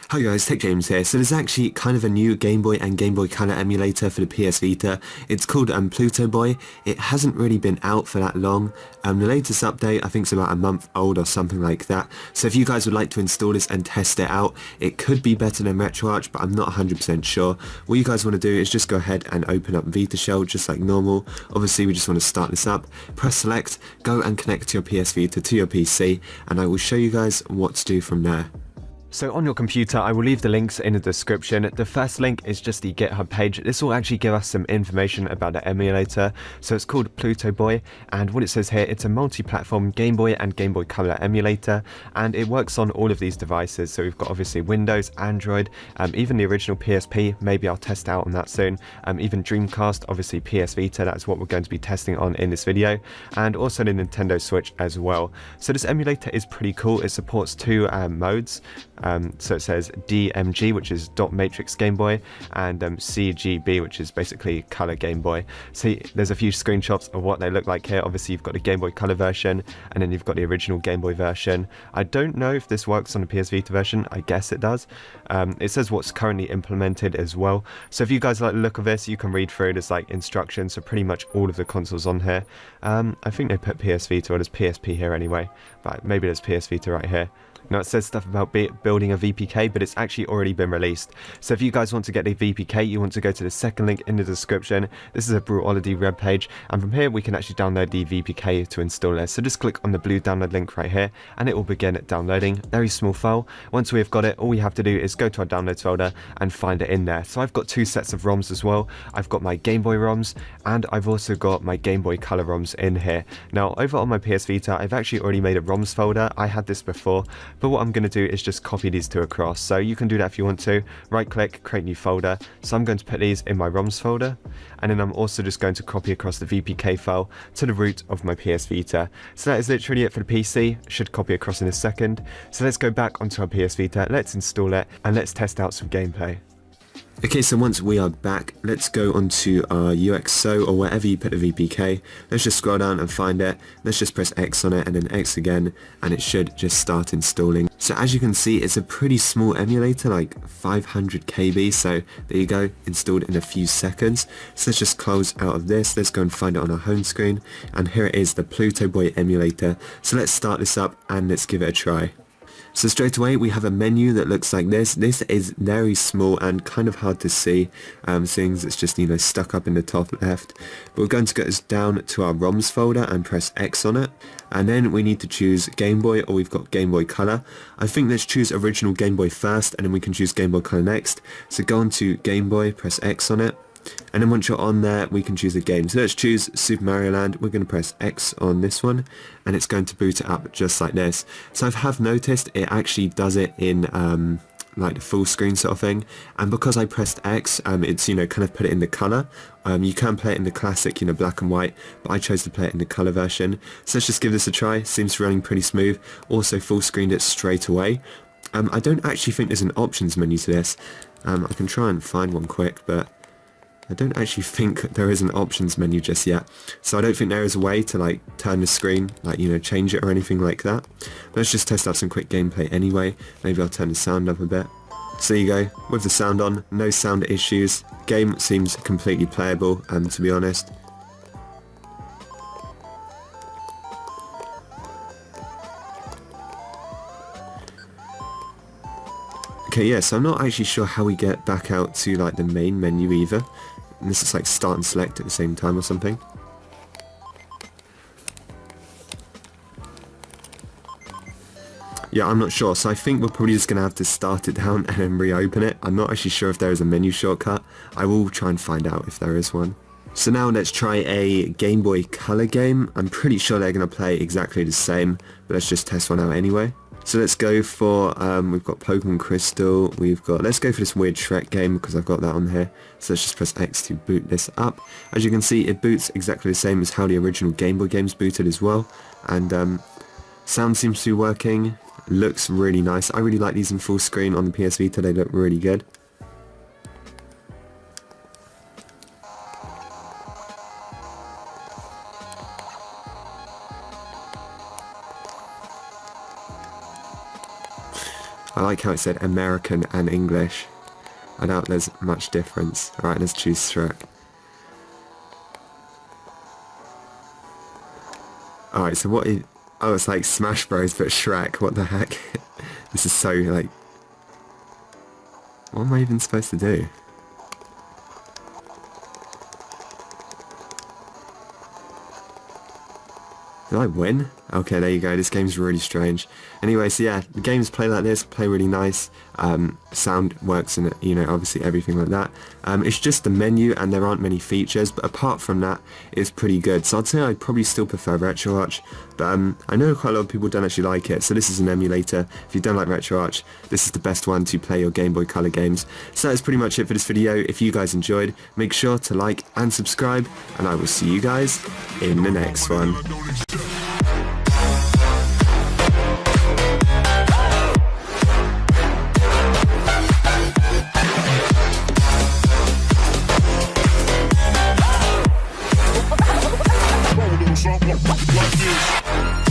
Hi guys, Tech James here. So there's actually kind of a new Game Boy and Game Boy Color emulator for the PS Vita. It's called PlutoBoy. It hasn't really been out for that long. The latest update I think is about a month old or something like that. So if you guys would like to install this and test it out, it could be better than RetroArch, but I'm not 100% sure. What you guys want to do is just go ahead and open up Vita Shell just like normal. Obviously we just want to start this up. Press select, go and connect your PS Vita to your PC, and I will show you guys what to do from there. So on your computer, I will leave the links in the description. The first link is just the GitHub page. This will actually give us some information about the emulator. So it's called PlutoBoy, and what it says here, it's a multi-platform Game Boy and Game Boy Color emulator, and it works on all of these devices. So we've got obviously Windows, Android, even the original PSP, maybe I'll test out on that soon, even Dreamcast, obviously PS Vita, that's what we're going to be testing on in this video, and also the Nintendo Switch as well. So this emulator is pretty cool. It supports two modes. So it says DMG, which is dot matrix Game Boy, and CGB, which is basically color Game Boy. So there's a few screenshots of what they look like here. Obviously you've got the Game Boy Color version, and then you've got the original Game Boy version. I don't know if this works on the PS Vita version. I guess it does. It says what's currently implemented as well. So if you guys like the look of this, you can read through. There's like instructions, so pretty much all of the consoles on here. I think they put PS Vita, or there's PSP here anyway, but maybe there's PS Vita right here. Now it says stuff about building a VPK, but it's actually already been released. So if you guys want to get the VPK, you want to go to the second link in the description. This is a Brutality web page, and from here we can actually download the VPK to install this. So just click on the blue download link right here, and it will begin downloading. Very small file. Once we've got it, all we have to do is go to our downloads folder and find it in there. So I've got two sets of ROMs as well. I've got my Game Boy ROMs, and I've also got my Game Boy Color ROMs in here. Now over on my PS Vita, I've actually already made a ROMs folder. I had this before, but what I'm going to do is just copy these two across. So you can do that if you want to. Right click, create new folder. So I'm going to put these in my ROMs folder, and then I'm also just going to copy across the VPK file to the root of my PS Vita. So that is literally it for the PC. Should copy across in a second. So let's go back onto our PS Vita, let's install it, and let's test out some gameplay. Okay, so once we are back, let's go onto our UXO or wherever you put the VPK. Let's just scroll down and find it. Let's just press X on it and then X again, and it should just start installing. So as you can see, it's a pretty small emulator, like 500 KB, so there you go, installed in a few seconds. So let's just close out of this, let's go and find it on our home screen, and here it is, the PlutoBoy emulator. So let's start this up and let's give it a try. So straight away we have a menu that looks like this. This is very small and kind of hard to see, seeing as it's just, stuck up in the top left. But we're going to get us down to our ROMs folder and press X on it. And then we need to choose Game Boy, or we've got Game Boy Color. I think let's choose original Game Boy first, and then we can choose Game Boy Color next. So go on to Game Boy, press X on it. And then once you're on there, we can choose a game. So let's choose Super Mario Land. We're going to press X on this one, and it's going to boot it up just like this. So I have noticed it actually does it in like the full screen sort of thing. And because I pressed X, it's kind of put it in the color. You can play it in the classic, black and white, but I chose to play it in the color version. So let's just give this a try. Seems running pretty smooth. Also full screened it straight away. I don't actually think there's an options menu to this. I can try and find one quick, but I don't actually think there is an options menu just yet, so I don't think there is a way to turn the screen, change it or anything like that. But let's just test out some quick gameplay anyway. Maybe I'll turn the sound up a bit. So there you go, with the sound on, no sound issues. Game seems completely playable, to be honest. Okay, yeah, so I'm not actually sure how we get back out to the main menu either. And this is start and select at the same time or something. Yeah, I'm not sure, so I think we're probably just going to have to start it down and then reopen it. I'm not actually sure if there is a menu shortcut. I will try and find out if there is one. So now let's try a Game Boy Color game. I'm pretty sure they're going to play exactly the same, but let's just test one out anyway. So let's go for, we've got Pokemon Crystal, let's go for this weird Shrek game because I've got that on here. So let's just press X to boot this up. As you can see, it boots exactly the same as how the original Game Boy games booted as well. And sound seems to be working, looks really nice. I really like these in full screen on the PS Vita, they look really good. I like how it said American and English. I doubt there's much difference. Alright, let's choose Shrek. Alright, so what is... Oh, it's like Smash Bros, but Shrek. What the heck? This is so, like... What am I even supposed to do? Did I win? Okay, there you go. This game's really strange. Anyway, so yeah, the games play like this, play really nice. Sound works in it, you know, obviously everything like that. It's just the menu and there aren't many features, but apart from that, it's pretty good. So I'd say I'd probably still prefer RetroArch, but I know quite a lot of people don't actually like it, so this is an emulator. If you don't like RetroArch, this is the best one to play your Game Boy Color games. So that's pretty much it for this video. If you guys enjoyed, make sure to like and subscribe, and I will see you guys in the next one. Something like this.